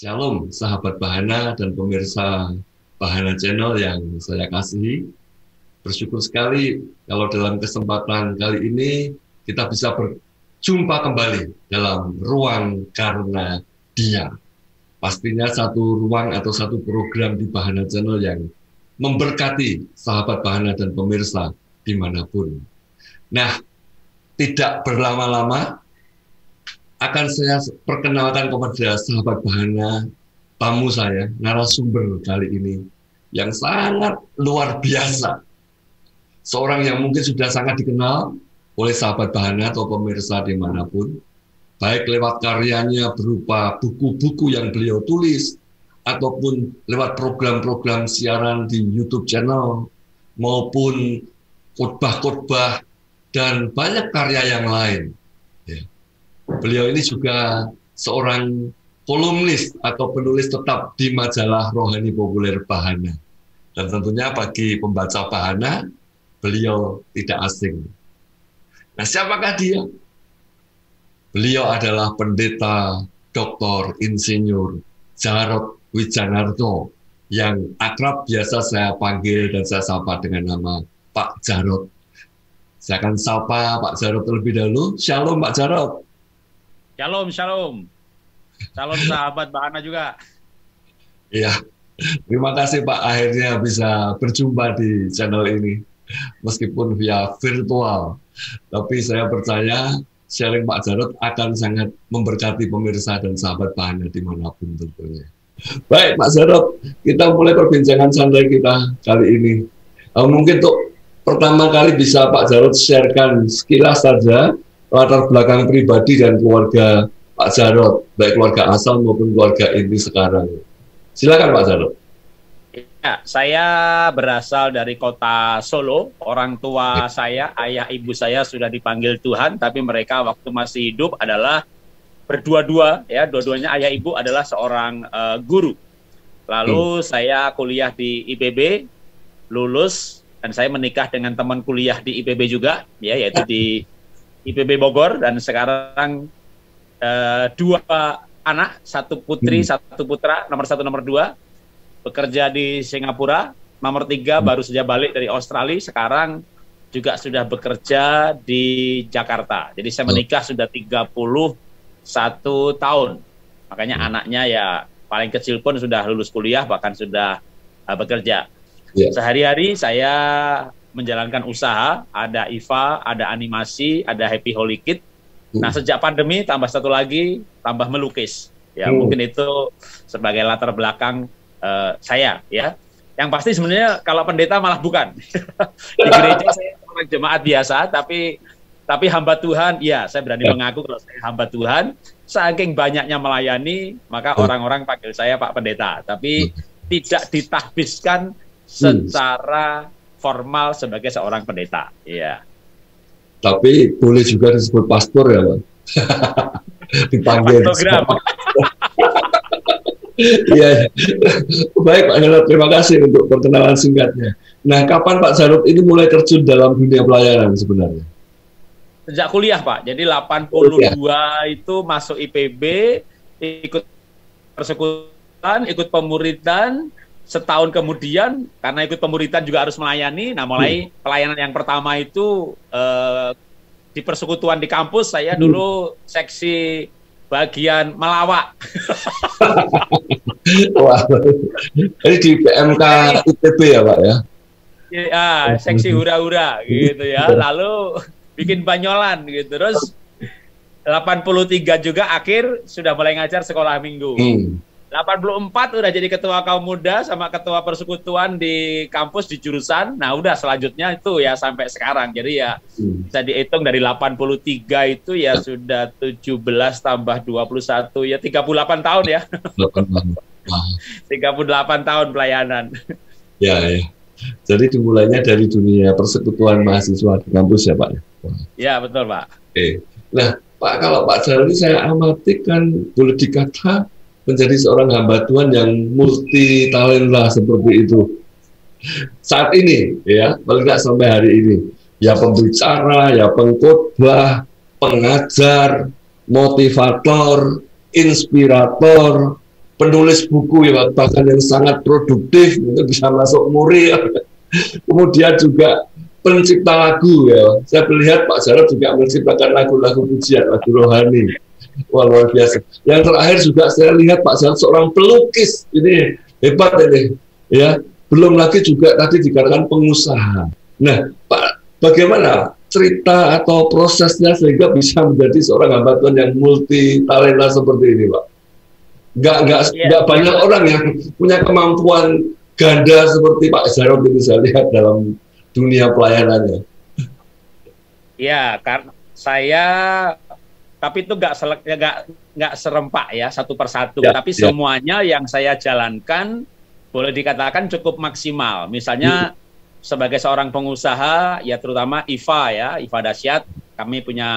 Shalom, sahabat Bahana dan pemirsa Bahana Channel yang saya kasihi. Bersyukur sekali kalau dalam kesempatan kali ini kita bisa berjumpa kembali dalam ruang karena Dia. Pastinya satu ruang atau satu program di Bahana Channel yang memberkati sahabat Bahana dan pemirsa dimanapun. Nah, tidak berlama-lama, akan saya perkenalkan kepada sahabat Bahana, tamu saya, narasumber kali ini, yang sangat luar biasa. Seorang yang mungkin sudah sangat dikenal oleh sahabat Bahana atau pemirsa dimanapun, baik lewat karyanya berupa buku-buku yang beliau tulis, ataupun lewat program-program siaran di YouTube channel, maupun khotbah-khotbah, dan banyak karya yang lain. Beliau ini juga seorang kolumnis atau penulis tetap di majalah rohani populer Bahana. Dan tentunya bagi pembaca Bahana, beliau tidak asing. Nah, siapakah dia? Beliau adalah pendeta Dr. Insinyur Jarod Wijanarto, yang akrab biasa saya panggil dan saya sapa dengan nama Pak Jarod. Saya akan sapa Pak Jarod terlebih dahulu. Shalom Pak Jarod. Shalom, shalom. Shalom sahabat Bahana juga. Iya, terima kasih Pak, akhirnya bisa berjumpa di channel ini. Meskipun via virtual, tapi saya percaya sharing Pak Jarod akan sangat memberkati pemirsa dan sahabat Bahana dimanapun tentunya. Baik Pak Jarod, kita mulai perbincangan santai kita kali ini. Mungkin untuk pertama kali bisa Pak Jarod sharekan sekilas saja latar belakang pribadi dan keluarga Pak Jarod, baik keluarga asal maupun keluarga inti sekarang. Silakan Pak Jarod. Ya, saya berasal dari kota Solo. Orang tua saya, ayah ibu saya sudah dipanggil Tuhan, tapi mereka waktu masih hidup adalah berdua-dua, ya, dua-duanya ayah ibu adalah seorang guru. Lalu saya kuliah di IPB, lulus, dan saya menikah dengan teman kuliah di IPB juga, ya, yaitu di IPB Bogor, dan sekarang dua anak, satu putri, satu putra, nomor 1, nomor 2, bekerja di Singapura, nomor 3 baru saja balik dari Australia, sekarang juga sudah bekerja di Jakarta. Jadi saya menikah sudah 31 tahun, makanya anaknya ya paling kecil pun sudah lulus kuliah, bahkan sudah bekerja. Sehari-hari saya menjalankan usaha, ada IVA, ada animasi, ada Happy Holy Kid. Nah, sejak pandemi tambah satu lagi, tambah melukis. Ya, mungkin itu sebagai latar belakang saya, ya. Yang pasti sebenarnya kalau pendeta malah bukan. Di gereja saya orang jemaat biasa, tapi hamba Tuhan, ya, saya berani mengaku kalau saya hamba Tuhan. Saking banyaknya melayani, maka orang-orang panggil saya Pak Pendeta, tapi tidak ditahbiskan secara formal sebagai seorang pendeta, ya. Tapi boleh juga disebut pastor ya, Pak. Dipanggil. Iya. Baik Pak Jarod, terima kasih untuk perkenalan singkatnya. Nah, kapan Pak Jarod ini mulai terjun dalam dunia pelayanan sebenarnya? Sejak kuliah Pak, jadi 82 itu masuk IPB, ikut persekutuan, ikut pemuridan. Setahun kemudian, karena ikut pemuridan juga harus melayani, nah mulai pelayanan yang pertama itu di persekutuan di kampus, saya dulu seksi bagian melawak. Wah, ini di PMK ITB ya Pak ya? Ya, seksi hura-hura gitu ya, lalu bikin banyolan gitu, terus 83 juga akhir sudah mulai ngajar sekolah minggu. 84 udah jadi ketua kaum muda sama ketua persekutuan di kampus di jurusan. Nah udah selanjutnya itu ya sampai sekarang. Jadi ya bisa dihitung dari 83 itu ya sudah 17 tambah 21 ya 38 tahun ya. 38 tahun pelayanan. Ya, ya. Jadi dimulainya dari dunia persekutuan mahasiswa di kampus ya Pak? Ya betul Pak. Oke. Nah Pak, kalau Pak Jarod ini saya amati kan boleh dikata menjadi seorang hamba Tuhan yang multi talenta seperti itu. Saat ini, ya, paling nggak sampai hari ini, ya pembicara, ya pengkhotbah, pengajar, motivator, inspirator, penulis buku ya, bahkan yang sangat produktif, itu bisa masuk Muri. Kemudian juga pencipta lagu ya. Saya melihat Pak Jarod juga menciptakan lagu-lagu pujian, lagu rohani. Wah, luar biasa. Yang terakhir juga saya lihat Pak Jarod seorang pelukis. Ini hebat ini. Ya, belum lagi juga tadi dikatakan pengusaha. Nah, Pak, bagaimana cerita atau prosesnya sehingga bisa menjadi seorang hamba Tuhan yang multi talenta seperti ini, Pak? Nggak banyak orang yang punya kemampuan ganda seperti Pak Jarod ini saya lihat dalam dunia pelayanannya. Ya, karena saya, tapi itu nggak serempak ya satu persatu, tapi semuanya yang saya jalankan boleh dikatakan cukup maksimal. Misalnya sebagai seorang pengusaha, ya terutama IFA Dasyat, kami punya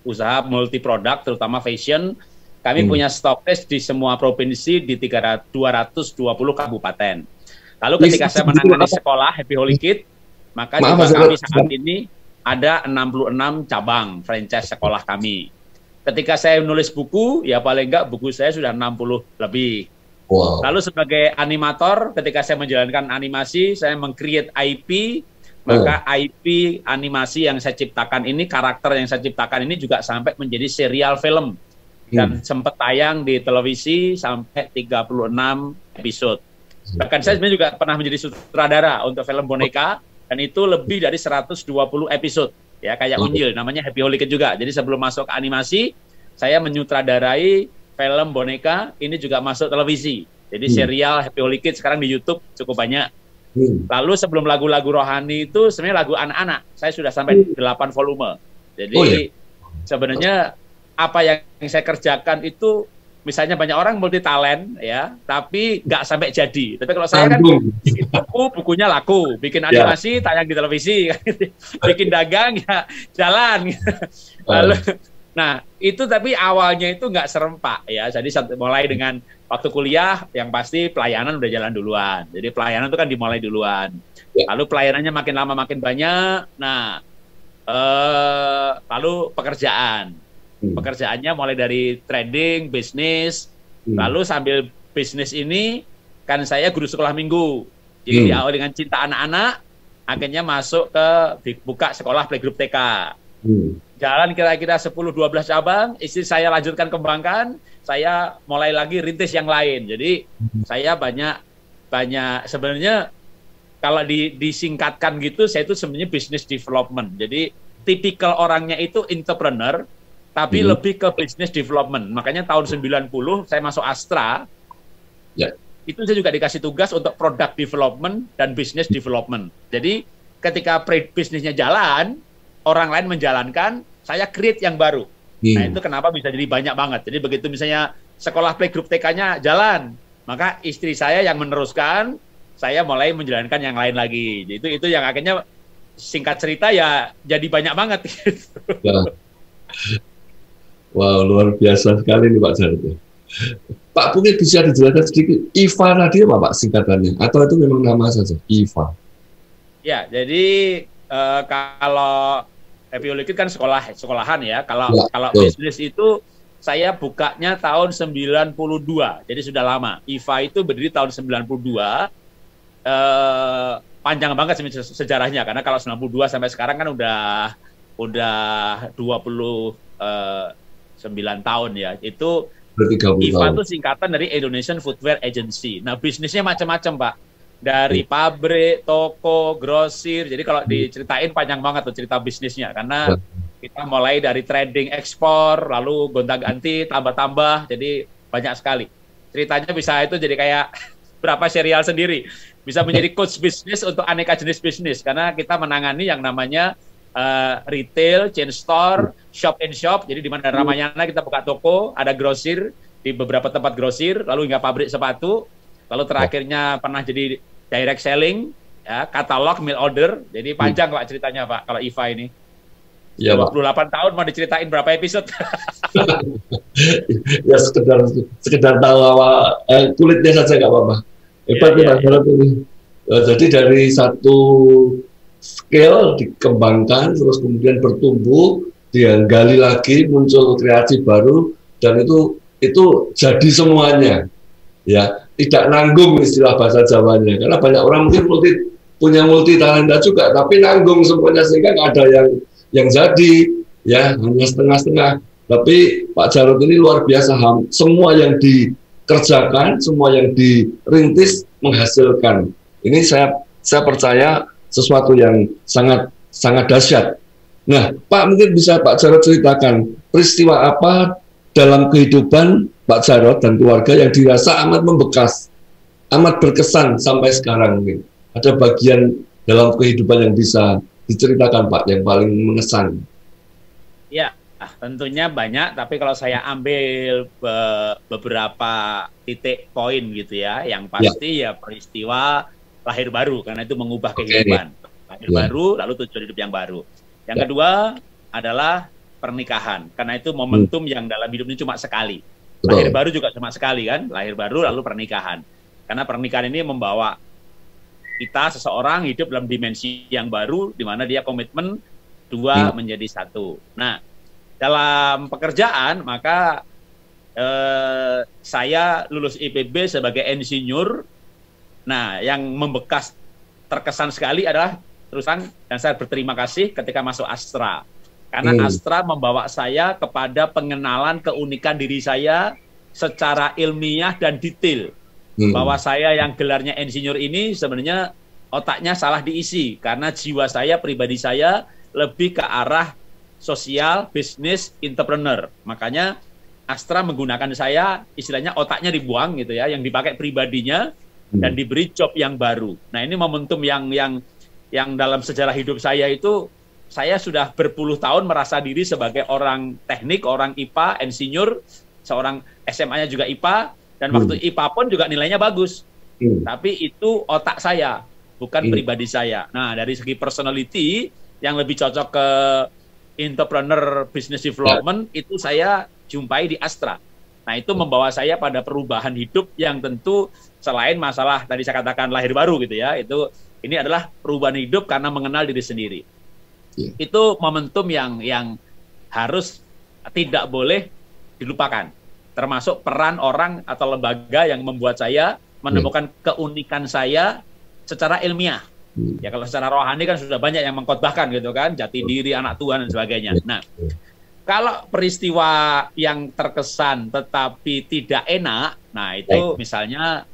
usaha multi produk, terutama fashion. Kami punya stock list di semua provinsi di 220 kabupaten. Lalu ketika saya menangani sekolah Happy Holy Kid, maka juga kami saat ini ada 66 cabang franchise sekolah kami. Ketika saya menulis buku, ya paling enggak buku saya sudah 60 lebih. Wow. Lalu sebagai animator, ketika saya menjalankan animasi, saya meng-create IP, maka IP animasi yang saya ciptakan ini, karakter yang saya ciptakan ini juga sampai menjadi serial film. Dan sempat tayang di televisi sampai 36 episode. Bahkan saya sebenarnya juga pernah menjadi sutradara untuk film boneka, dan itu lebih dari 120 episode. Ya, kayak Unjil, namanya Happy Holy Kid juga. Jadi sebelum masuk ke animasi, saya menyutradarai film boneka, ini juga masuk televisi. Jadi serial Happy Holy Kid sekarang di YouTube cukup banyak. Lalu sebelum lagu-lagu rohani itu sebenarnya lagu anak-anak. Saya sudah sampai 8 volume. Jadi sebenarnya apa yang saya kerjakan itu, misalnya banyak orang multi talent ya, tapi nggak sampai jadi. Tapi kalau saya kan bikin bukunya laku, bikin animasi tayang di televisi, bikin dagang ya jalan. Lalu, nah itu tapi awalnya itu nggak serempak ya. Jadi mulai dengan waktu kuliah yang pasti pelayanan udah jalan duluan. Jadi pelayanan itu kan dimulai duluan. Lalu pelayanannya makin lama makin banyak. Nah, lalu pekerjaan. Pekerjaannya mulai dari trading, bisnis, lalu sambil bisnis ini kan saya guru sekolah minggu. Jadi diawali dengan cinta anak-anak, akhirnya masuk ke buka sekolah playgroup TK. Jalan kira-kira 10-12 cabang, istri saya lanjutkan kembangkan, saya mulai lagi rintis yang lain. Jadi saya banyak sebenarnya kalau disingkatkan gitu, saya itu sebenarnya business development. Jadi tipikal orangnya itu entrepreneur, tapi lebih ke business development. Makanya tahun 90 saya masuk Astra, itu saya juga dikasih tugas untuk product development dan business development. Jadi ketika bisnisnya jalan, orang lain menjalankan, saya create yang baru. Nah itu kenapa bisa jadi banyak banget. Jadi begitu misalnya sekolah playgroup TK-nya jalan, maka istri saya yang meneruskan, saya mulai menjalankan yang lain lagi. Itu yang akhirnya singkat cerita ya jadi banyak banget. Gitu. Wow, luar biasa sekali nih Pak Jarod. Pak, mungkin bisa dijelaskan sedikit, IFA tadi apa Pak singkatannya? Atau itu memang nama saja, IFA? Ya, jadi kalau Happy Holy Kid kan sekolahan ya. Kalau bisnis itu saya bukanya tahun 92, jadi sudah lama. IFA itu berdiri tahun 92, panjang banget sejarahnya, karena kalau 92 sampai sekarang kan udah 9 tahun ya. Itu IFA itu singkatan dari Indonesian Footwear Agency. Nah, bisnisnya macam-macam, Pak. Dari pabrik, toko, grosir. Jadi kalau diceritain panjang banget tuh cerita bisnisnya, karena kita mulai dari trading ekspor, lalu gonta-ganti, tambah-tambah, jadi banyak sekali. Ceritanya bisa itu jadi kayak berapa serial sendiri. Bisa menjadi coach bisnis untuk aneka jenis bisnis, karena kita menangani yang namanya retail, chain store, shop in shop. Jadi di mana Ramayana kita buka toko, ada grosir di beberapa tempat grosir, lalu hingga pabrik sepatu, lalu terakhirnya pernah jadi direct selling, ya, katalog, mail order. Jadi panjang Pak ceritanya Pak kalau IFA ini. Ya, 28 tahun mau diceritain berapa episode? Ya sekedar tahu awal kulitnya saja nggak apa-apa. Hebat nih Pak Jarod ini. Jadi dari satu scale dikembangkan, terus kemudian bertumbuh, dia gali lagi, muncul kreasi baru, dan itu jadi semuanya. ya tidak nanggung istilah bahasa Jawanya, karena banyak orang mungkin punya multi talenta juga, tapi nanggung semuanya sehingga nggak ada yang jadi, ya hanya setengah-setengah. Tapi Pak Jarod ini luar biasa, semua yang dikerjakan, semua yang dirintis menghasilkan. Ini saya percaya sesuatu yang sangat sangat dahsyat. Nah, Pak, mungkin bisa Pak Jarod ceritakan peristiwa apa dalam kehidupan Pak Jarod dan keluarga yang dirasa amat membekas, amat berkesan sampai sekarang mungkin. Ada bagian dalam kehidupan yang bisa diceritakan, Pak, yang paling mengesan? Ya, tentunya banyak, tapi kalau saya ambil beberapa titik poin gitu ya, yang pasti ya peristiwa lahir baru, karena itu mengubah kehidupan. Lahir baru, lalu tujuan hidup yang baru. Yang kedua adalah pernikahan, karena itu momentum yang dalam hidup ini cuma sekali. Lahir baru juga cuma sekali kan, lahir baru lalu pernikahan. Karena pernikahan ini membawa kita, seseorang hidup dalam dimensi yang baru, di mana dia komitmen dua menjadi satu. Nah, dalam pekerjaan, maka saya lulus IPB sebagai insinyur. Nah, yang membekas terkesan sekali adalah terusan, dan saya berterima kasih ketika masuk Astra. Karena Astra membawa saya kepada pengenalan keunikan diri saya secara ilmiah dan detail. Bahwa saya yang gelarnya insinyur ini sebenarnya otaknya salah diisi. Karena jiwa saya, pribadi saya lebih ke arah sosial, bisnis, entrepreneur. Makanya Astra menggunakan saya, istilahnya otaknya dibuang gitu ya, yang dipakai pribadinya dan diberi job yang baru. Nah, ini momentum yang dalam sejarah hidup saya itu, saya sudah berpuluh tahun merasa diri sebagai orang teknik, orang IPA, insinyur, seorang SMA-nya juga IPA, dan waktu IPA pun juga nilainya bagus. Tapi itu otak saya, bukan pribadi saya. Nah, dari segi personality, yang lebih cocok ke entrepreneur business development, itu saya jumpai di Astra. Nah, itu membawa saya pada perubahan hidup yang tentu selain masalah tadi saya katakan lahir baru gitu ya, ini adalah perubahan hidup karena mengenal diri sendiri. Itu momentum yang harus tidak boleh dilupakan. Termasuk peran orang atau lembaga yang membuat saya menemukan keunikan saya secara ilmiah. Ya, kalau secara rohani kan sudah banyak yang mengkhotbahkan gitu kan, jati diri, anak Tuhan dan sebagainya. Nah, kalau peristiwa yang terkesan tetapi tidak enak, nah itu misalnya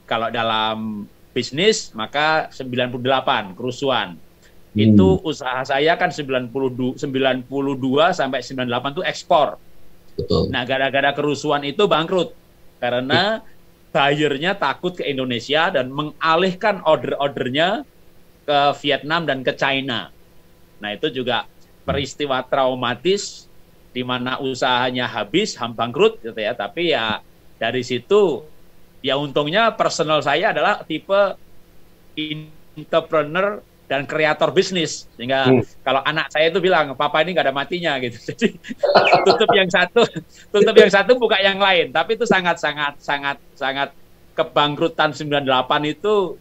kalau dalam bisnis, maka 98 kerusuhan. Itu usaha saya kan 92 sampai 98 itu ekspor. Nah, gara-gara kerusuhan itu bangkrut. Karena buyernya takut ke Indonesia dan mengalihkan order-ordernya ke Vietnam dan ke China. Nah, itu juga peristiwa traumatis di mana usahanya habis, bangkrut gitu ya. Tapi ya dari situ ya untungnya personal saya adalah tipe entrepreneur dan kreator bisnis, sehingga kalau anak saya itu bilang, papa ini nggak ada matinya gitu. Jadi tutup yang satu buka yang lain. Tapi itu sangat kebangkrutan 98 itu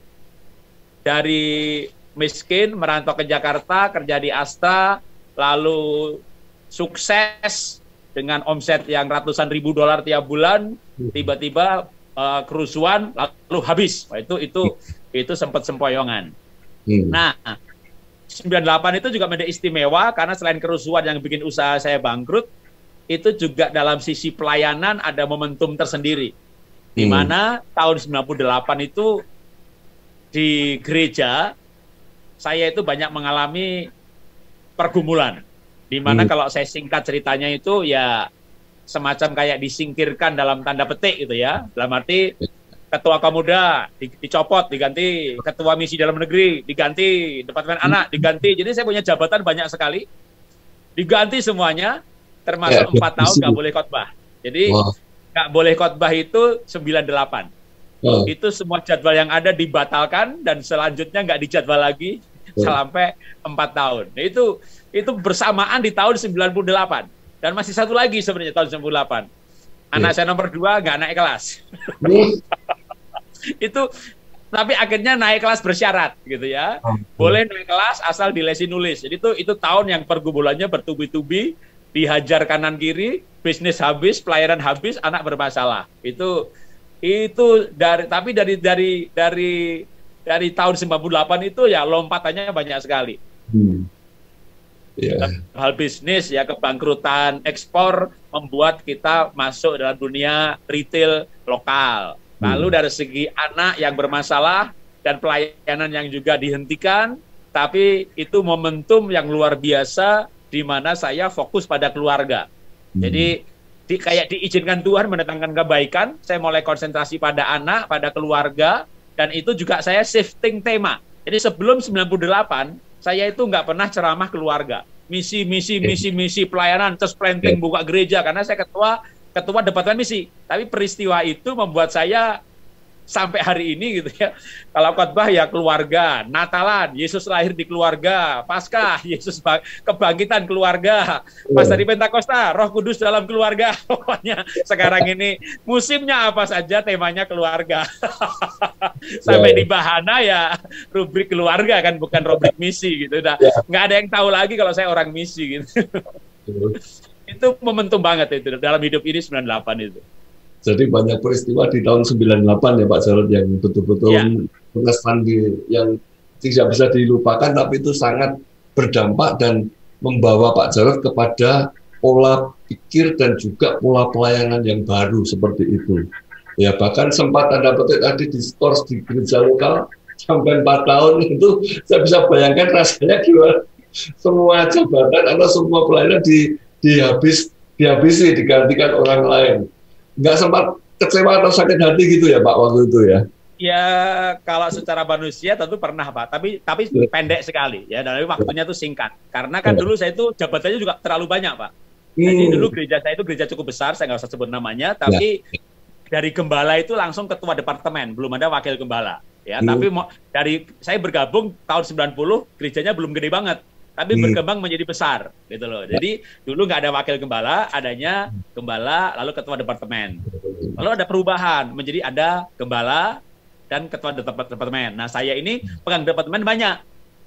dari miskin merantau ke Jakarta, kerja di Astra, lalu sukses dengan omset yang ratusan ribu dolar tiap bulan, tiba-tiba kerusuhan lalu habis. Wah, itu sempat sempoyongan. Nah, 98 itu juga menjadi istimewa karena selain kerusuhan yang bikin usaha saya bangkrut, itu juga dalam sisi pelayanan ada momentum tersendiri. Di mana tahun 98 itu di gereja saya itu banyak mengalami pergumulan. Di mana kalau saya singkat ceritanya itu ya semacam kayak disingkirkan dalam tanda petik gitu ya. Dalam arti ketua Kamuda dicopot, diganti ketua misi dalam negeri, diganti departemen anak, diganti. Jadi saya punya jabatan banyak sekali, diganti semuanya, termasuk 4 tahun nggak boleh khotbah. Jadi nggak boleh khotbah itu 98. Itu semua jadwal yang ada dibatalkan dan selanjutnya nggak dijadwal lagi sampai 4 tahun. Nah, itu bersamaan di tahun 98. Dan masih satu lagi sebenarnya tahun 98. Anak saya nomor 2 nggak naik kelas. Itu tapi akhirnya naik kelas bersyarat gitu ya. Boleh naik kelas asal dilesi nulis. Jadi itu tahun yang pergumulannya bertubi-tubi dihajar kanan kiri, bisnis habis, pelayanan habis, anak bermasalah. Itu dari tahun 98 itu ya lompatannya banyak sekali. Hal bisnis ya, kebangkrutan ekspor membuat kita masuk dalam dunia retail lokal. Lalu dari segi anak yang bermasalah dan pelayanan yang juga dihentikan, tapi itu momentum yang luar biasa di mana saya fokus pada keluarga. Jadi kayak diizinkan Tuhan mendatangkan kebaikan, saya mulai konsentrasi pada anak, pada keluarga, dan itu juga saya shifting tema. Jadi sebelum 98, saya itu nggak pernah ceramah keluarga. Misi pelayanan, terus planting, buka gereja, karena saya ketua departemen misi. Tapi peristiwa itu membuat saya sampai hari ini gitu ya. Kalau khotbah ya keluarga, Natalan, Yesus lahir di keluarga, Paskah, Yesus kebangkitan keluarga, pas dari Pentakosta, Roh Kudus dalam keluarga. Pokoknya sekarang ini musimnya apa saja temanya keluarga. Sampai di bahana ya rubrik keluarga kan, bukan rubrik misi gitu. Nggak ada yang tahu lagi kalau saya orang misi gitu. Itu momentum banget itu dalam hidup ini 98 itu. Jadi banyak peristiwa di tahun 98 ya Pak Jarod yang betul-betul mengesan yang tidak bisa dilupakan, tapi itu sangat berdampak dan membawa Pak Jarod kepada pola pikir dan juga pola pelayanan yang baru seperti itu. Ya bahkan sempat ada petik tadi diskors di gereja lokal sampai 4 tahun itu, saya bisa bayangkan rasanya gimana. Semua jabatan atau semua pelayanan dihabisi, digantikan orang lain. Nggak sempat kecewa atau sakit hati gitu ya Pak waktu itu ya? Ya kalau secara manusia tentu pernah Pak, tapi pendek sekali ya, dan waktunya itu singkat. Karena kan dulu saya itu jabatannya juga terlalu banyak Pak. Jadi dulu gereja saya itu gereja cukup besar, saya nggak usah sebut namanya, tapi dari gembala itu langsung ketua departemen, belum ada wakil gembala. Ya, tapi dari saya bergabung tahun 90, gerejanya belum gede banget, tapi berkembang menjadi besar gitu loh. Jadi dulu nggak ada wakil gembala, adanya gembala lalu ketua departemen. Lalu ada perubahan menjadi ada gembala dan ketua departemen. Nah, saya ini pegang departemen banyak.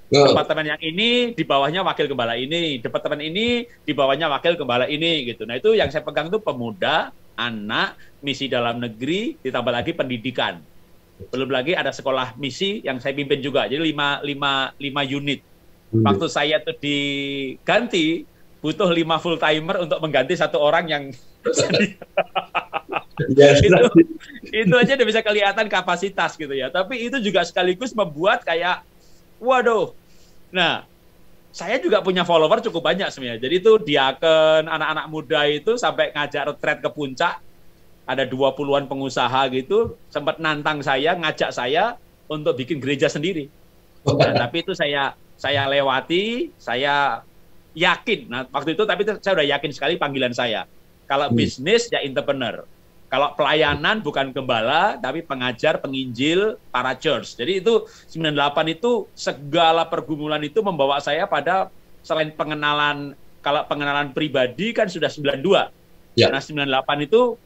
Departemen yang ini di bawahnya wakil gembala ini, departemen ini di bawahnya wakil gembala ini gitu. Nah, itu yang saya pegang itu pemuda, anak, misi dalam negeri, ditambah lagi pendidikan. Belum lagi ada sekolah misi yang saya pimpin juga. Jadi 5 unit. Waktu saya tuh diganti, butuh 5 full timer untuk mengganti 1 orang yang itu aja udah bisa kelihatan kapasitas gitu ya. Tapi itu juga sekaligus membuat kayak, waduh. Nah, saya juga punya follower cukup banyak sebenarnya. Jadi itu diaken anak-anak muda itu sampai ngajak retret ke puncak. Ada 20-an pengusaha gitu, sempat nantang saya, ngajak saya untuk bikin gereja sendiri. Nah, tapi itu saya lewati, saya yakin. Nah, waktu itu tapi saya udah yakin sekali panggilan saya. Kalau bisnis ya entrepreneur. Kalau pelayanan bukan gembala, tapi pengajar, penginjil, para church. Jadi itu 98 itu segala pergumulan itu membawa saya pada selain pengenalan, kalau pengenalan pribadi kan sudah 92. Ya. Nah, 98 itu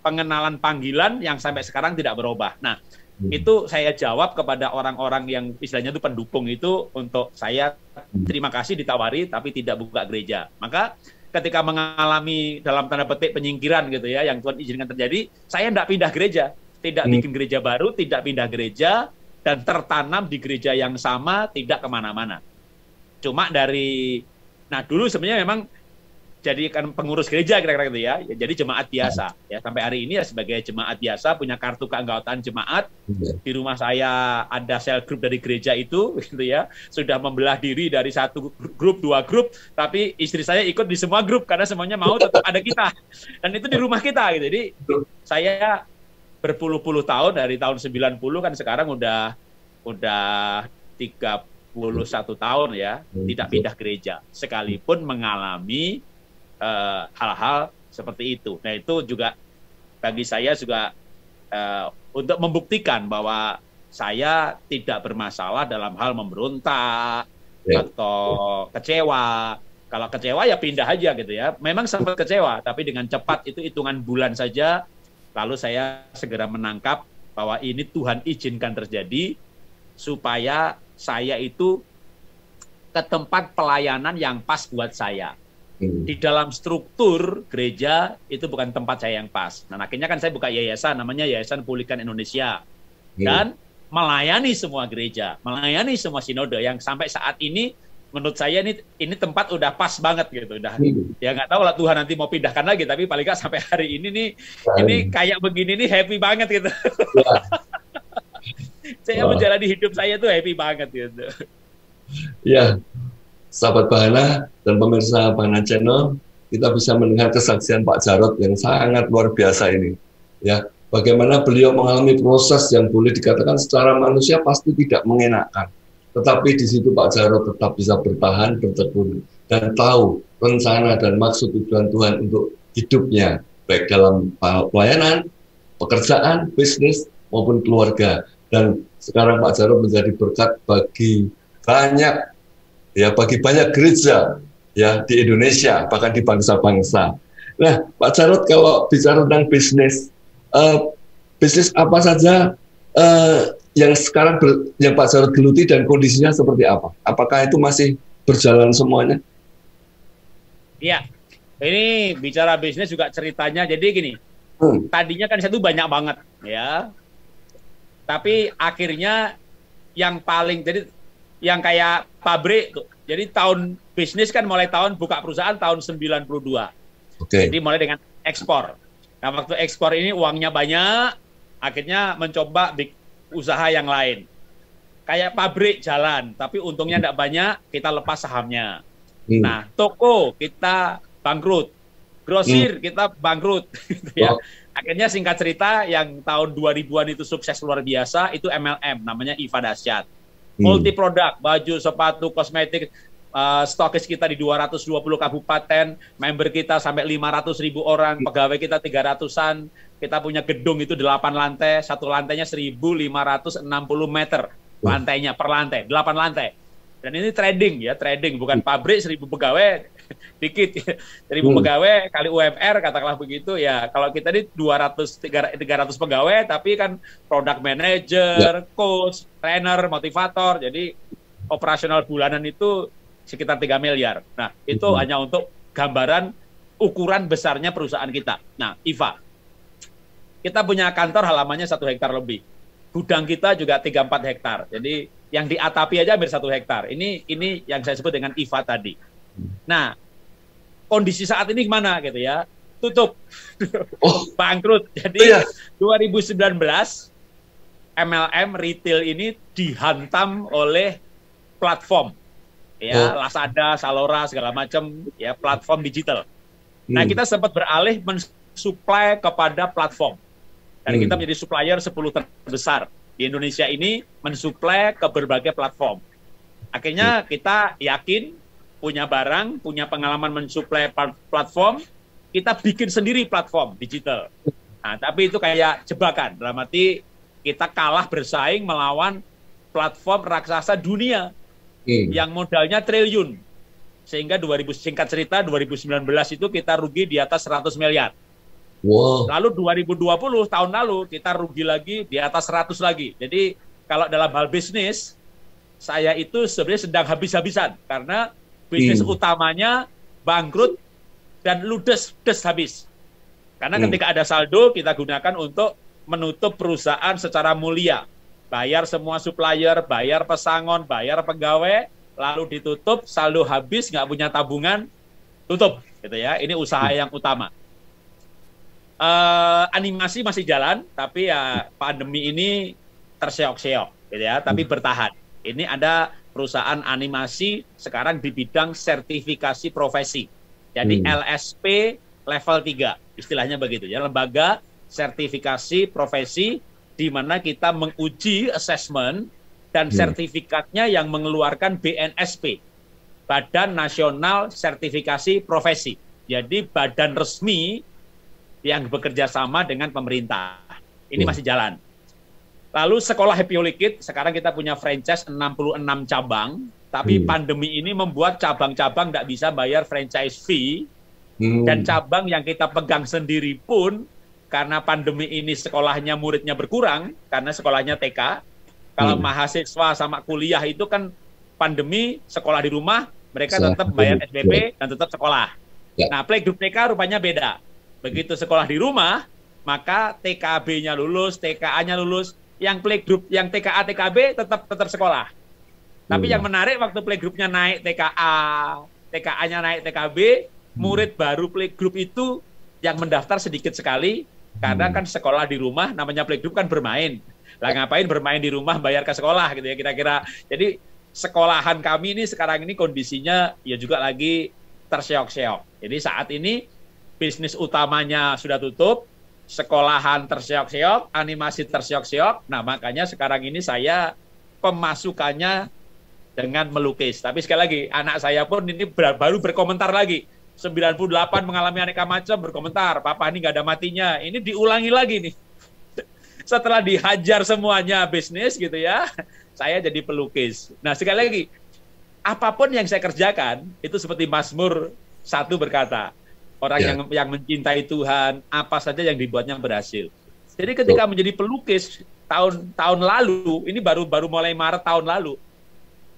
pengenalan panggilan yang sampai sekarang tidak berubah. Nah, itu saya jawab kepada orang-orang yang istilahnya itu pendukung itu, untuk saya terima kasih ditawari tapi tidak buka gereja. Maka ketika mengalami dalam tanda petik penyingkiran gitu ya, yang Tuhan izinkan terjadi, saya tidak pindah gereja, tidak bikin gereja baru, tidak pindah gereja, dan tertanam di gereja yang sama, tidak kemana-mana. Cuma nah dulu sebenarnya memang jadi kan pengurus gereja kira-kira gitu ya, jadi jemaat biasa ya, sampai hari ini ya sebagai jemaat biasa, punya kartu keanggotaan jemaat. Di rumah saya ada sel grup dari gereja itu gitu ya, sudah membelah diri dari 1 grup 2 grup, tapi istri saya ikut di semua grup karena semuanya mau tetap ada kita, dan itu di rumah kita gitu. Jadi saya berpuluh-puluh tahun, dari tahun 90 kan sekarang udah 31 tahun ya, tidak pindah gereja sekalipun mengalami hal-hal seperti itu. Nah, itu juga bagi saya juga untuk membuktikan bahwa saya tidak bermasalah dalam hal memberontak atau kecewa. Kalau kecewa ya pindah aja gitu ya. Memang sempat kecewa, tapi dengan cepat, itu hitungan bulan saja, lalu saya segera menangkap bahwa ini Tuhan izinkan terjadi supaya saya itu ke tempat pelayanan yang pas buat saya. di dalam struktur gereja itu bukan tempat saya yang pas. Nah, akhirnya kan saya buka yayasan, namanya Yayasan Pulihkan Indonesia. Dan melayani semua gereja, melayani semua sinode yang sampai saat ini menurut saya ini tempat udah pas banget gitu. Udah ya nggak tahu lah Tuhan nanti mau pindahkan lagi, tapi paling nggak sampai hari ini nih ini kayak begini nih happy banget gitu. Saya menjalani hidup saya tuh happy banget gitu. Ya, sahabat Bahana dan pemirsa Bahana Channel, kita bisa mendengar kesaksian Pak Jarod yang sangat luar biasa ini. Ya, bagaimana beliau mengalami proses yang boleh dikatakan secara manusia pasti tidak mengenakan. Tetapi di situ Pak Jarod tetap bisa bertahan, bertekun, dan tahu rencana dan maksud tujuan Tuhan untuk hidupnya, baik dalam pelayanan, pekerjaan, bisnis, maupun keluarga. Dan sekarang Pak Jarod menjadi berkat bagi banyak gereja ya di Indonesia, bahkan di bangsa-bangsa. Nah, Pak Jarod kalau bicara tentang bisnis, bisnis apa saja yang sekarang yang Pak Jarod geluti dan kondisinya seperti apa? Apakah itu masih berjalan semuanya? Iya, ini bicara bisnis juga ceritanya. Jadi gini, tadinya kan saya tuh banyak banget ya, tapi akhirnya yang kayak pabrik tuh. Jadi tahun bisnis kan mulai tahun buka perusahaan tahun 92. Jadi mulai dengan ekspor. Nah, waktu ekspor ini uangnya banyak, akhirnya mencoba usaha yang lain. Kayak pabrik jalan, tapi untungnya tidak banyak, kita lepas sahamnya. Nah, toko kita bangkrut, grosir kita bangkrut. Gitu ya. Akhirnya singkat cerita, yang tahun 2000-an itu sukses luar biasa, itu MLM, namanya IFA Dahsyat. Multi produk, baju, sepatu, kosmetik, stokis kita di 220 kabupaten, member kita sampai 500.000 orang, pegawai kita 300-an, kita punya gedung itu 8 lantai, satu lantainya 1.560 meter lantainya per lantai, 8 lantai. Dan ini trading ya, trading, bukan pabrik 1.000 pegawai, dikit, 1.000 pegawai kali UMR, katakanlah begitu ya. Kalau kita ini 300 pegawai, tapi kan product manager, coach, trainer, motivator, jadi operasional bulanan itu sekitar 3 miliar. Nah, itu hanya untuk gambaran ukuran besarnya perusahaan kita. Nah, IFA, kita punya kantor halamannya 1 hektar lebih. Gudang kita juga 3-4 hektar. Jadi yang diatapi aja hampir 1 hektar. Ini yang saya sebut dengan IFA tadi. Nah, kondisi saat ini gimana gitu ya? Tutup. Bangkrut. Jadi 2019 MLM retail ini dihantam oleh platform. Ya, Lazada, Zalora segala macam ya, platform digital. Nah, kita sempat beralih mensuplai kepada platform. Dan kita menjadi supplier 10 terbesar di Indonesia ini, mensuplai ke berbagai platform. Akhirnya kita yakin punya barang, punya pengalaman mensuplai platform, kita bikin sendiri platform digital. Nah, tapi itu kayak jebakan, dalam arti kita kalah bersaing melawan platform raksasa dunia yang modalnya triliun. Sehingga singkat cerita 2019 itu kita rugi di atas 100 miliar. Wow. Lalu 2020 tahun lalu kita rugi lagi di atas 100 lagi. Jadi kalau dalam hal bisnis, saya itu sebenarnya sedang habis-habisan karena bisnis utamanya bangkrut dan ludes habis. Karena ketika ada saldo kita gunakan untuk menutup perusahaan secara mulia. Bayar semua supplier, bayar pesangon, bayar pegawai, lalu ditutup, saldo habis, nggak punya tabungan, tutup. Gitu ya. Ini usaha yang utama. Animasi masih jalan, tapi ya pandemi ini terseok-seok, gitu ya, tapi bertahan. Ini ada perusahaan animasi sekarang di bidang sertifikasi profesi. Jadi LSP level 3, istilahnya begitu ya, lembaga sertifikasi profesi di mana kita menguji assessment dan sertifikatnya yang mengeluarkan BNSP, Badan Nasional Sertifikasi Profesi. Jadi badan resmi yang bekerja sama dengan pemerintah. Ini masih jalan. Lalu sekolah Happy Holy Kid, sekarang kita punya franchise 66 cabang, tapi pandemi ini membuat cabang-cabang tidak bisa bayar franchise fee, dan cabang yang kita pegang sendiri pun, karena pandemi ini sekolahnya muridnya berkurang, karena sekolahnya TK, kalau mahasiswa sama kuliah itu kan pandemi, sekolah di rumah, mereka tetap bayar SPP dan tetap sekolah. Ya. Nah, playgroup TK rupanya beda. Begitu sekolah di rumah, maka TKB-nya lulus, TKA-nya lulus. Yang playgroup, yang TKA, TKB tetap sekolah. Tapi yang menarik waktu playgroup-nya naik TKA, TKA-nya naik TKB, murid baru playgroup itu yang mendaftar sedikit sekali, karena kan sekolah di rumah, namanya playgroup kan bermain. Lah ngapain bermain di rumah bayar ke sekolah gitu ya kira-kira. Jadi sekolahan kami ini sekarang ini kondisinya ya juga lagi terseok-seok. Jadi saat ini bisnis utamanya sudah tutup, sekolahan terseok-seok, animasi terseok-seok. Nah, makanya sekarang ini saya pemasukannya dengan melukis. Tapi sekali lagi, anak saya pun ini baru berkomentar lagi. 98 mengalami aneka macam berkomentar, Papa ini nggak ada matinya. Ini diulangi lagi nih. Setelah dihajar semuanya bisnis gitu ya, saya jadi pelukis. Nah, sekali lagi, apapun yang saya kerjakan, itu seperti Mazmur 1 berkata, orang yang mencintai Tuhan, apa saja yang dibuatnya berhasil. Jadi ketika menjadi pelukis tahun lalu, ini baru mulai Maret tahun lalu,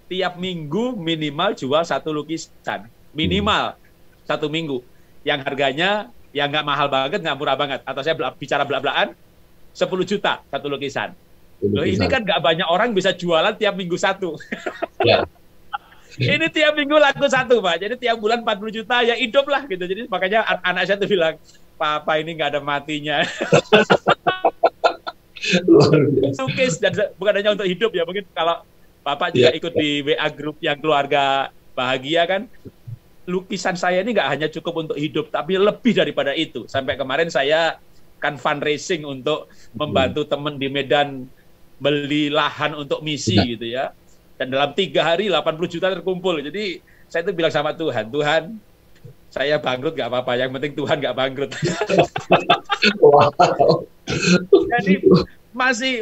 tiap minggu minimal jual 1 lukisan, minimal 1 minggu, yang harganya yang nggak mahal banget, nggak murah banget, atau saya bicara belak-belakan, 10 juta 1 lukisan. Loh, ini kan nggak banyak orang bisa jualan tiap minggu 1. Ya. Ini tiap minggu laku 1, Pak. Jadi tiap bulan 40 juta, ya hidup lah gitu. Jadi makanya anak saya tuh bilang, Papa ini nggak ada matinya. Lukis, dan bukan hanya untuk hidup ya, mungkin kalau Bapak juga ikut di WA grup yang keluarga bahagia kan, lukisan saya ini nggak hanya cukup untuk hidup, tapi lebih daripada itu. Sampai kemarin saya kan fundraising untuk membantu teman di Medan beli lahan untuk misi gitu ya. Dan dalam 3 hari 80 juta terkumpul. Jadi saya itu bilang sama Tuhan, Tuhan, saya bangkrut nggak apa-apa, yang penting Tuhan nggak bangkrut. Wow. Jadi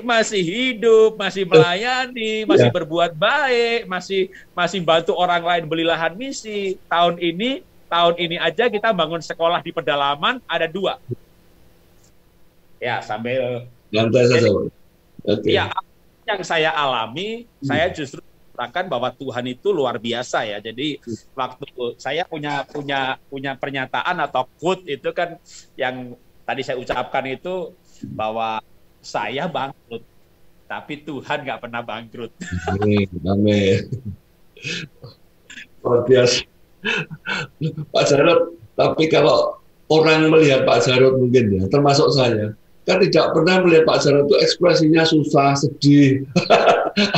masih hidup, masih melayani, masih berbuat baik, masih bantu orang lain beli lahan misi. Tahun ini aja kita bangun sekolah di pedalaman ada 2. Ya, sambil lantai saja. Okay. Ya, yang saya alami, saya justru mengatakan bahwa Tuhan itu luar biasa ya. Jadi waktu saya punya pernyataan atau quote itu kan yang tadi saya ucapkan itu bahwa saya bangkrut, tapi Tuhan nggak pernah bangkrut. Amin. Luar biasa. Pak Jarod, tapi kalau orang melihat Pak Jarod mungkin ya, termasuk saya, kan tidak pernah melihat Pak Jarod itu ekspresinya susah, sedih,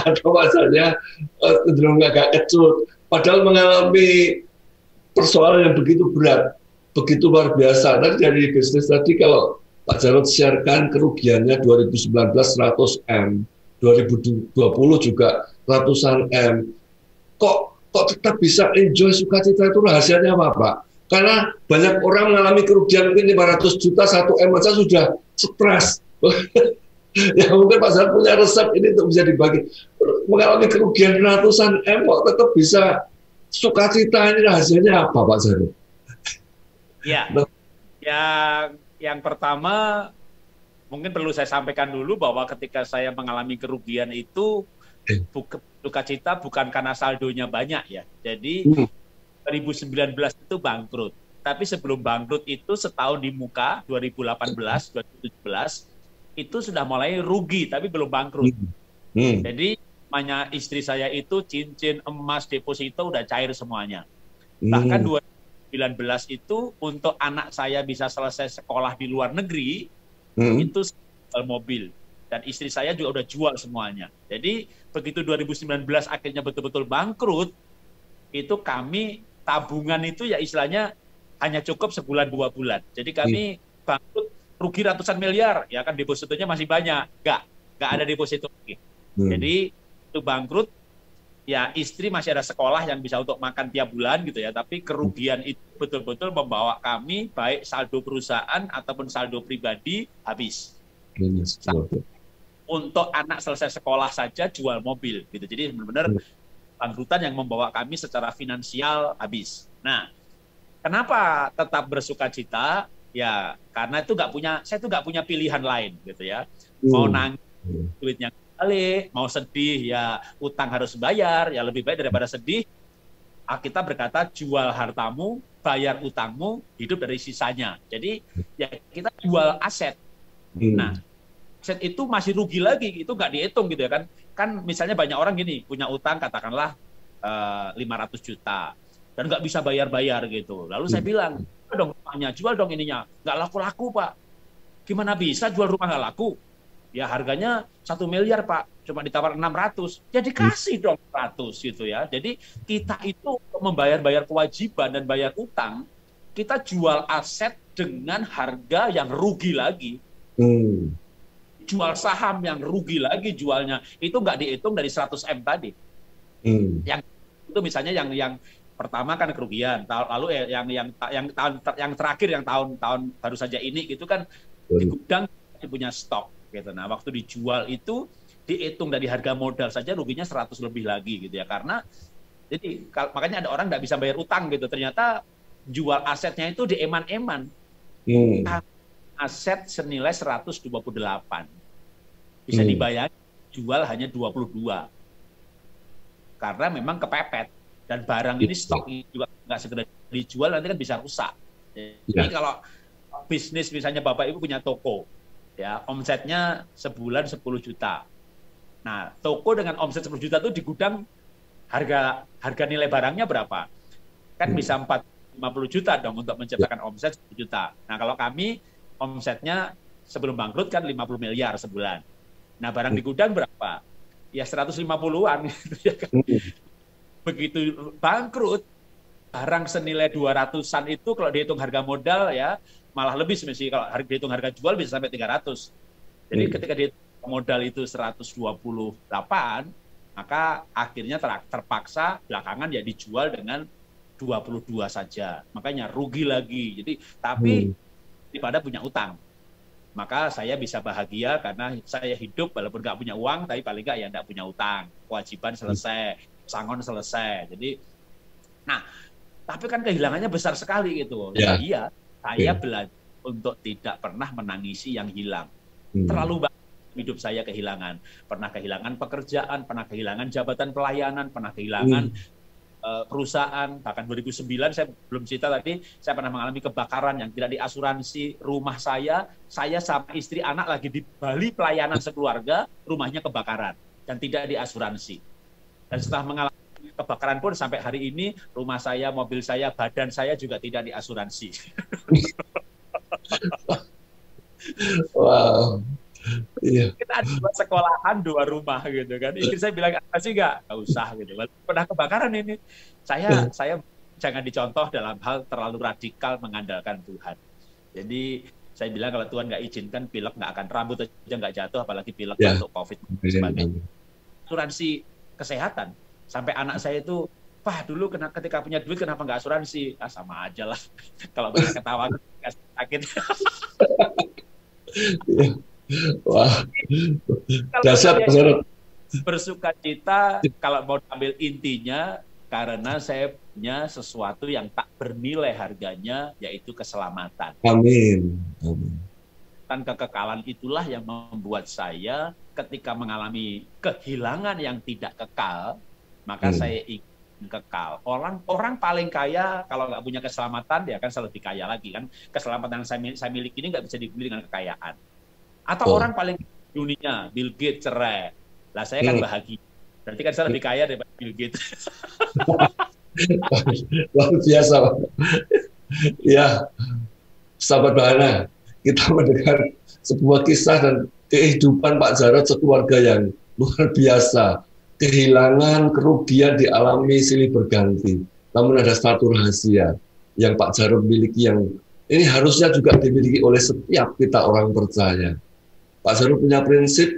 atau wajahnya cenderung agak kecut. Padahal mengalami persoalan yang begitu berat, begitu luar biasa. Dan dari bisnis tadi kalau Pak Jarod sharekan kerugiannya 2019 100 M, 2020 juga ratusan M. Kok tetap bisa enjoy sukacita, itu rahasianya apa, Pak? Karena banyak orang mengalami kerugian mungkin 500 juta, 1 M aja sudah stres. Ya mungkin Pak Jarod punya resep ini untuk bisa dibagi. Mengalami kerugian ratusan M kok tetap bisa sukacita, ini rahasianya apa, Pak Jarod? Ya, yang pertama mungkin perlu saya sampaikan dulu bahwa ketika saya mengalami kerugian itu sukacita bukan karena saldonya banyak ya. Jadi 2019 itu bangkrut. Tapi sebelum bangkrut itu setahun di muka 2018, 2017 itu sudah mulai rugi tapi belum bangkrut. Jadi namanya istri saya itu cincin, emas, deposito udah cair semuanya. Bahkan 2019 itu untuk anak saya bisa selesai sekolah di luar negeri itu mobil. Dan istri saya juga udah jual semuanya. Jadi begitu 2019 akhirnya betul-betul bangkrut, itu kami tabungan itu ya istilahnya hanya cukup sebulan 2 bulan. Jadi kami bangkrut rugi ratusan miliar, ya kan depositonya masih banyak, nggak ada deposito lagi. Jadi itu bangkrut, ya istri masih ada sekolah yang bisa untuk makan tiap bulan gitu ya. Tapi kerugian itu betul-betul membawa kami baik saldo perusahaan ataupun saldo pribadi habis. Untuk anak selesai sekolah saja jual mobil gitu. Jadi benar-benar bangkrutan yang membawa kami secara finansial habis. Nah, kenapa tetap bersukacita? Ya, karena itu saya itu nggak punya pilihan lain gitu ya. Mau nangis duitnya balik, mau sedih ya utang harus bayar, ya lebih baik daripada sedih Kita berkata jual hartamu, bayar utangmu, hidup dari sisanya. Jadi ya kita jual aset. Nah, aset itu masih rugi lagi, itu nggak dihitung gitu ya kan. Kan misalnya banyak orang gini, punya utang katakanlah 500 juta dan nggak bisa bayar-bayar gitu. Lalu saya bilang, jual dong rumahnya, jual dong ininya. Nggak laku-laku Pak. Gimana bisa jual rumah nggak laku? Ya harganya 1 miliar Pak, cuma ditawar 600. Ya dikasih dong 100 gitu ya. Jadi kita itu membayar-bayar kewajiban dan bayar utang, kita jual aset dengan harga yang rugi lagi. Jual saham yang rugi lagi jualnya, itu nggak dihitung dari 100 M tadi. Yang itu misalnya yang pertama kan kerugian, lalu yang terakhir yang tahun baru saja ini gitu kan di gudang punya stok gitu. Nah, waktu dijual itu dihitung dari harga modal saja ruginya 100 lebih lagi gitu ya. Karena jadi makanya ada orang nggak bisa bayar utang gitu. Ternyata jual asetnya itu di eman-eman. Aset senilai 128. Bisa dibayar jual hanya 22. Karena memang kepepet dan barang ini stok juga nggak segera dijual nanti kan bisa rusak. Jadi kalau bisnis misalnya Bapak Ibu punya toko, ya omsetnya sebulan 10 juta. Nah, toko dengan omset 10 juta itu di gudang harga nilai barangnya berapa? Kan bisa 50 juta dong untuk menciptakan omset 10 juta. Nah, kalau kami omsetnya sebelum bangkrut kan 50 miliar sebulan. Nah, barang di gudang berapa? Ya 150-an gitu ya kan. Begitu bangkrut, barang senilai 200-an itu kalau dihitung harga modal ya malah lebih sebenarnya. Kalau dihitung harga jual bisa sampai 300. Jadi ketika dihitung modal itu 128, maka akhirnya terpaksa belakangan ya dijual dengan 22 saja. Makanya rugi lagi. Jadi tapi daripada punya utang. Maka saya bisa bahagia karena saya hidup walaupun nggak punya uang, tapi paling nggak ya nggak punya utang. Kewajiban selesai, sangon selesai. Jadi, nah, tapi kan kehilangannya besar sekali gitu. Ya. Iya, saya belajar untuk tidak pernah menangisi yang hilang. Terlalu banyak hidup saya kehilangan. Pernah kehilangan pekerjaan, pernah kehilangan jabatan pelayanan, pernah kehilangan perusahaan. Bahkan 2009 saya belum cerita tadi, saya pernah mengalami kebakaran yang tidak diasuransi rumah saya sama istri anak lagi di Bali pelayanan sekeluarga, rumahnya kebakaran dan tidak diasuransi. Dan setelah mengalami kebakaran pun sampai hari ini rumah saya, mobil saya, badan saya juga tidak diasuransi. Wow. Iya. Kita ada 2 sekolahan, 2 rumah gitu kan. Ingin saya bilang apa sih nggak usah gitu. Pernah kebakaran ini. Saya jangan dicontoh dalam hal terlalu radikal mengandalkan Tuhan. Jadi saya bilang kalau Tuhan nggak izinkan pilek nggak akan, rambut aja nggak jatuh apalagi pilek untuk COVID. Asuransi kesehatan sampai anak saya itu, Pak dulu ketika punya duit kenapa nggak asuransi? Sama aja lah. Kalau banyak ketawa sakit. Wah, dasar bersuka cita kalau mau ambil intinya karena saya punya sesuatu yang tak bernilai harganya, yaitu keselamatan. Amin. Dan kekekalan itulah yang membuat saya ketika mengalami kehilangan yang tidak kekal, maka saya ingin kekal. Orang paling kaya kalau nggak punya keselamatan dia akan lebih kaya lagi kan. Keselamatan yang saya miliki ini nggak bisa dibeli dengan kekayaan. Atau orang paling dunia, Bill Gates cerai. Lah saya kan bahagia. Berarti kan saya lebih kaya daripada Bill Gates. Luar biasa, Pak. Ya, sahabat Bahana, kita mendengar sebuah kisah dan kehidupan Pak Jarod sekeluarga yang luar biasa. Kehilangan, kerugian dialami silih berganti. Namun ada satu rahasia yang Pak Jarod miliki yang ini harusnya juga dimiliki oleh setiap kita orang percaya. Pak Jarod punya prinsip,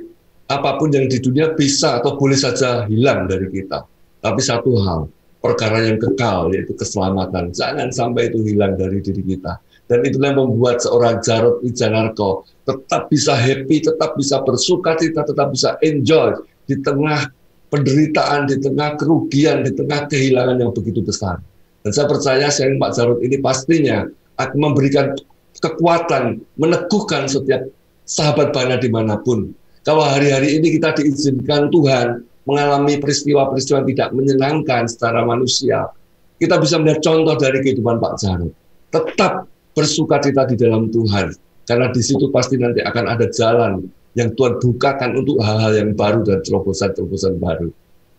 apapun yang di dunia bisa atau boleh saja hilang dari kita. Tapi satu hal, perkara yang kekal, yaitu keselamatan. Jangan sampai itu hilang dari diri kita. Dan itulah yang membuat seorang Jarod Wijanarko tetap bisa happy, tetap bisa bersuka cita, tetap bisa enjoy di tengah penderitaan, di tengah kerugian, di tengah kehilangan yang begitu besar. Dan saya percaya sharing Pak Jarod ini pastinya akan memberikan kekuatan, meneguhkan setiap sahabat Bahana dimanapun. Kalau hari-hari ini kita diizinkan Tuhan mengalami peristiwa-peristiwa yang tidak menyenangkan secara manusia, kita bisa melihat contoh dari kehidupan Pak Jarod. Tetap bersukacita di dalam Tuhan, karena di situ pasti nanti akan ada jalan yang Tuhan bukakan untuk hal-hal yang baru dan terobosan-terobosan baru.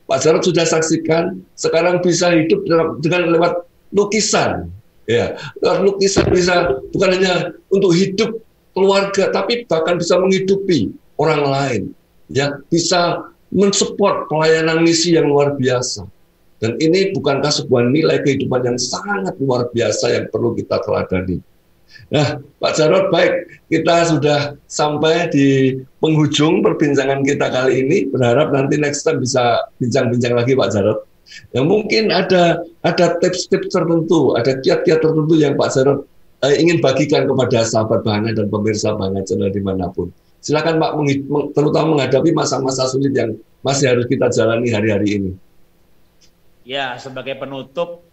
Pak Jarod sudah saksikan, sekarang bisa hidup dengan lewat lukisan. Ya, lewat lukisan bisa bukan hanya untuk hidup keluarga, tapi bahkan bisa menghidupi orang lain. Ya, bisa mensupport pelayanan misi yang luar biasa. Dan ini bukankah sebuah nilai kehidupan yang sangat luar biasa yang perlu kita teladani. Nah, Pak Jarod, baik, kita sudah sampai di penghujung perbincangan kita kali ini. Berharap nanti next time bisa bincang-bincang lagi, Pak Jarod. Ya, mungkin ada tips-tips tertentu, ada kiat-kiat tertentu yang Pak Jarod ingin bagikan kepada sahabat Bahana dan pemirsa Bahana Channel dimanapun. Silakan Pak, terutama menghadapi masa-masa sulit yang masih harus kita jalani hari-hari ini. Ya, sebagai penutup,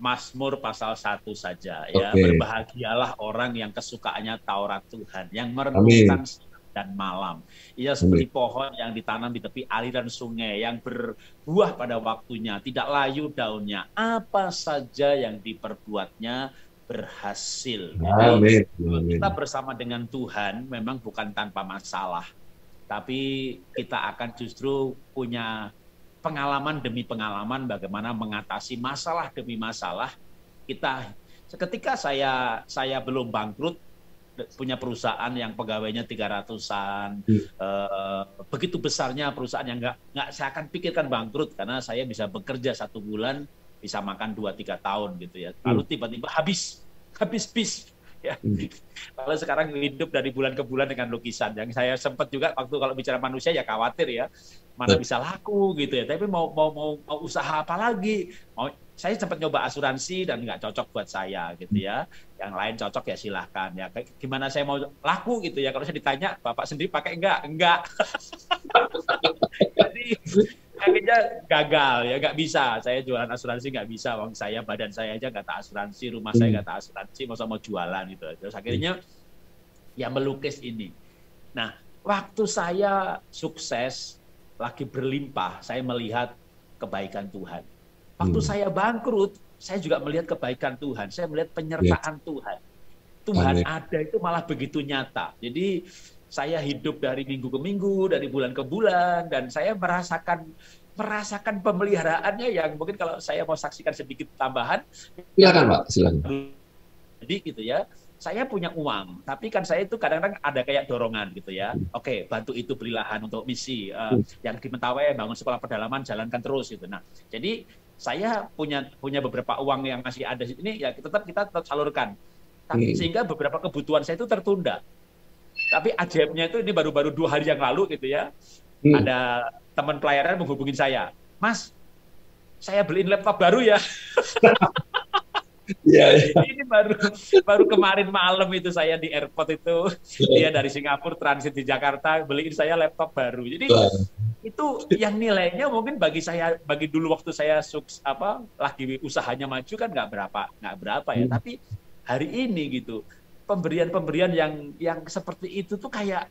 Mazmur pasal 1 saja, ya. Berbahagialah orang yang kesukaannya Taurat Tuhan, yang merenungkan siang dan malam. Ia seperti pohon yang ditanam di tepi aliran sungai, yang berbuah pada waktunya, tidak layu daunnya. Apa saja yang diperbuatnya berhasil. Jadi, kita bersama dengan Tuhan memang bukan tanpa masalah, tapi kita akan justru punya pengalaman demi pengalaman bagaimana mengatasi masalah demi masalah. Ketika saya belum bangkrut, punya perusahaan yang pegawainya 300-an, begitu besarnya perusahaan yang nggak saya akan pikirkan bangkrut, karena saya bisa bekerja 1 bulan bisa makan 2-3 tahun gitu ya. Lalu tiba-tiba habis bis. Ya. Kalau sekarang hidup dari bulan ke bulan dengan lukisan, yang saya sempat juga waktu kalau bicara manusia ya khawatir ya, mana bisa laku gitu ya. Tapi mau usaha apa lagi? Saya sempat nyoba asuransi dan nggak cocok buat saya gitu ya. Yang lain cocok ya silahkan ya. Gimana saya mau laku gitu ya? Kalau saya ditanya, Bapak sendiri pakai enggak? Jadi akhirnya gagal ya, nggak bisa. Saya jualan asuransi nggak bisa, wong saya badan saya aja nggak tak asuransi, rumah saya nggak tak asuransi, masa mau jualan gitu. Terus akhirnya ya melukis ini. Nah, waktu saya sukses, lagi berlimpah, saya melihat kebaikan Tuhan. Waktu saya bangkrut, saya juga melihat kebaikan Tuhan. Saya melihat penyertaan Tuhan. Tuhan ada itu malah begitu nyata. Jadi saya hidup dari minggu ke minggu, dari bulan ke bulan, dan saya merasakan pemeliharaannya yang mungkin kalau saya mau saksikan sedikit tambahan. Silakan Pak, silakan. Jadi gitu ya, saya punya uang, tapi kan saya itu kadang-kadang ada kayak dorongan gitu ya. Oke, bantu itu beli lahan untuk misi, yang di Mentawai bangun sekolah pedalaman, jalankan terus gitu. Nah, jadi saya punya beberapa uang yang masih ada di sini, ya tetap kita salurkan. Tapi sehingga beberapa kebutuhan saya itu tertunda. Tapi ajaibnya itu ini baru 2 hari yang lalu gitu ya, ada teman pelayanan menghubungin saya, Mas, saya beliin laptop baru ya. Ini baru kemarin malam itu saya di airport itu, dia dari Singapura transit di Jakarta, beliin saya laptop baru. Jadi itu yang nilainya mungkin bagi dulu waktu saya lagi usahanya maju kan nggak berapa ya, tapi hari ini gitu, pemberian yang seperti itu tuh kayak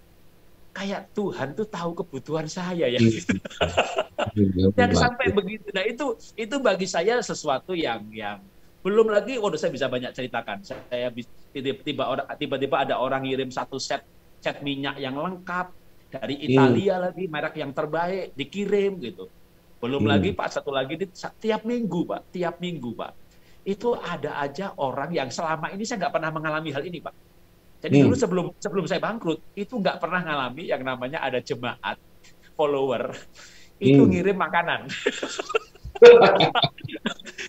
Tuhan tuh tahu kebutuhan saya ya. Yang sampai begitu. Nah, itu bagi saya sesuatu yang belum lagi saya bisa banyak ceritakan. Saya tiba-tiba ada orang ngirim 1 set minyak yang lengkap dari Italia lagi, merek yang terbaik dikirim gitu. Belum lagi Pak, satu lagi tiap minggu Pak. Itu ada aja orang yang selama ini saya nggak pernah mengalami hal ini, Pak. Jadi dulu sebelum saya bangkrut, itu nggak pernah ngalami yang namanya ada jemaat, follower, itu ngirim makanan.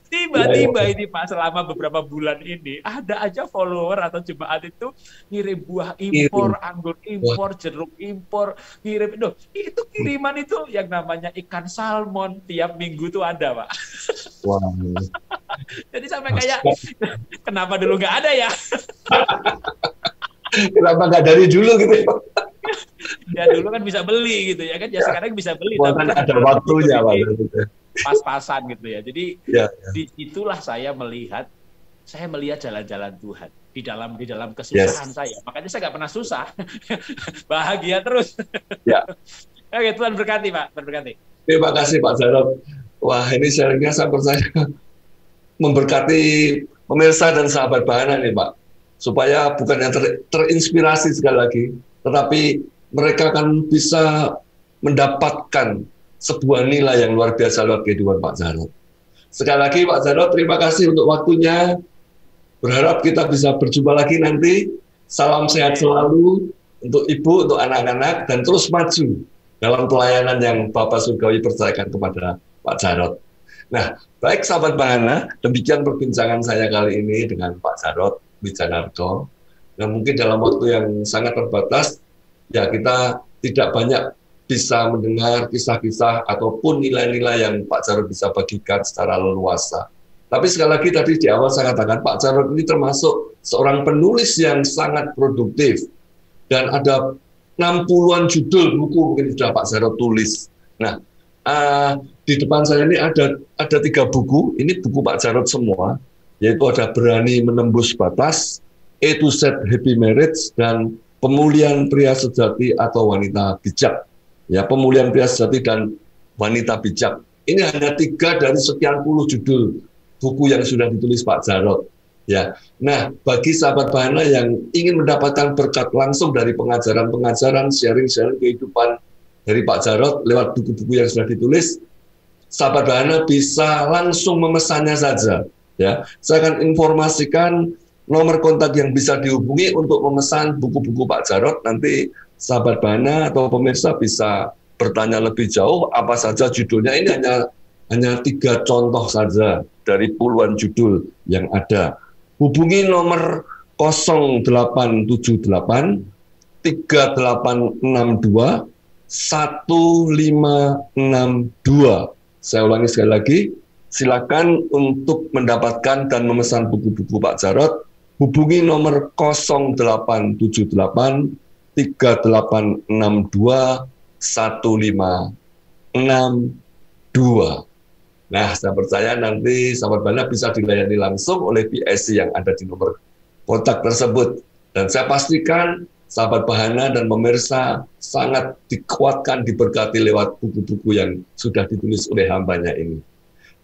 Tiba-tiba ini Pak, selama beberapa bulan ini, ada aja follower atau jemaat itu ngirim buah impor, anggur impor, jeruk impor, ngirim. Itu kiriman itu yang namanya ikan salmon, tiap minggu tuh ada, Pak. Wow. Jadi sampai kayak, kenapa dulu nggak ada ya? Kenapa nggak dari dulu gitu? Ya dulu kan bisa beli gitu ya kan, ya sekarang bisa beli. Tapi ada waktunya Pak. Pas-pasan gitu ya. Jadi disitulah saya melihat jalan-jalan Tuhan di dalam kesusahan saya. Makanya saya nggak pernah susah, bahagia terus. Ya. Oke, Tuhan berkati Pak, berkati. Terima kasih Pak Jarod. Wah, ini sharingnya saya percaya memberkati pemirsa dan sahabat Bahana nih Pak, supaya bukan yang terinspirasi sekali lagi, tetapi mereka akan bisa mendapatkan sebuah nilai yang luar biasa lewat kehidupan Pak Jarod. Sekali lagi Pak Jarod, terima kasih untuk waktunya. Berharap kita bisa berjumpa lagi nanti. Salam sehat selalu untuk ibu, untuk anak-anak, dan terus maju dalam pelayanan yang Bapak Surgawi percayakan kepada Pak Jarod. Nah, baik sahabat Bahana, demikian perbincangan saya kali ini dengan Pak Jarod Wijanarko. Nah, mungkin dalam waktu yang sangat terbatas, ya kita tidak banyak bisa mendengar kisah-kisah ataupun nilai-nilai yang Pak Jarod bisa bagikan secara leluasa. Tapi sekali lagi tadi di awal saya katakan Pak Jarod ini termasuk seorang penulis yang sangat produktif. Dan ada 60-an judul buku mungkin sudah Pak Jarod tulis. Nah, di depan saya ini ada 3 buku, ini buku Pak Jarod semua, yaitu ada Berani Menembus Batas, A to Z Happy Marriage, dan Pemulihan Pria Sejati atau Wanita Bijak. Ya, Pemulihan Pria Sejati dan Wanita Bijak. Ini hanya 3 dari sekian puluh judul buku yang sudah ditulis Pak Jarod. Ya, nah bagi sahabat Bahana yang ingin mendapatkan berkat langsung dari pengajaran-pengajaran, sharing-sharing kehidupan dari Pak Jarod lewat buku-buku yang sudah ditulis, sahabat Bahana bisa langsung memesannya saja. Ya, saya akan informasikan nomor kontak yang bisa dihubungi untuk memesan buku-buku Pak Jarod. Nanti sahabat Bahana atau pemirsa bisa bertanya lebih jauh apa saja judulnya. Ini hanya 3 contoh saja dari puluhan judul yang ada. Hubungi nomor 0878 3862 1562. Saya ulangi sekali lagi, silakan untuk mendapatkan dan memesan buku-buku Pak Jarod. Hubungi nomor 0878 3862 1562. Nah, saya percaya nanti sahabat Bahana bisa dilayani langsung oleh PIC yang ada di nomor kontak tersebut. Dan saya pastikan sahabat Bahana dan pemirsa sangat dikuatkan, diberkati lewat buku-buku yang sudah ditulis oleh hambanya ini.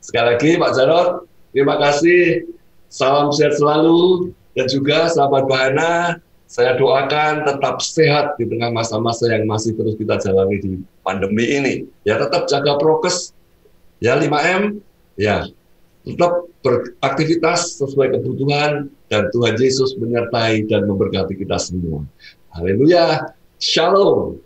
Sekali lagi Pak Jarod, terima kasih. Salam sehat selalu. Dan juga sahabat Bahana, saya doakan tetap sehat di tengah masa-masa yang masih terus kita jalani di pandemi ini. Ya, tetap jaga prokes. Ya, 5M, ya, tetap beraktivitas sesuai kebutuhan, dan Tuhan Yesus menyertai dan memberkati kita semua. Haleluya, Shalom.